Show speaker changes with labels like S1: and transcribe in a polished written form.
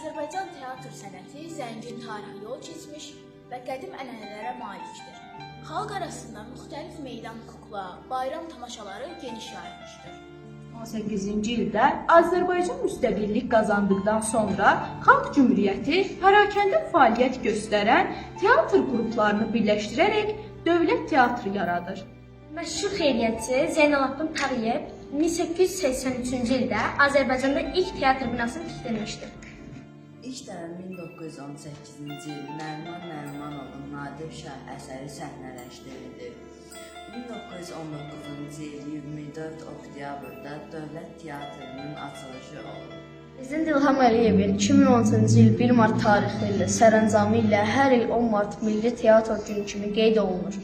S1: Azərbaycan teatr sənəti zəngin tarixi yol keçmiş və qədim ənənələrə malikdir. Xalq arasında müxtəlif meydan kukla, bayram tamaşaları geniş yayılmışdır.
S2: 18-ci ildə Azərbaycan müstəqillik qazandıqdan sonra Xalq Cümhuriyyəti pərakəndə fəaliyyət göstərən teatr qruplarını birləşdirərək dövlət teatrı yaradır.
S3: Məşhur xeyriyyətçi Zeynalabdin Tağıyev 1883-cü ildə Azərbaycanda ilk teatr binasını tikdirmişdir.
S4: İlk dəfə 1918-ci il Nəriman Nərimanovun Nadir Şah əsəri səhnələşdirildi. 1919-cu il 24 oktyabrda Dövlət Teatrının açılışı oldu.
S5: Prezident İlham Əliyevin 2010-cu il 1 mart tarixli ilə sərəncamı ilə hər il 10 mart Milli Teatr Günü kimi qeyd olunur.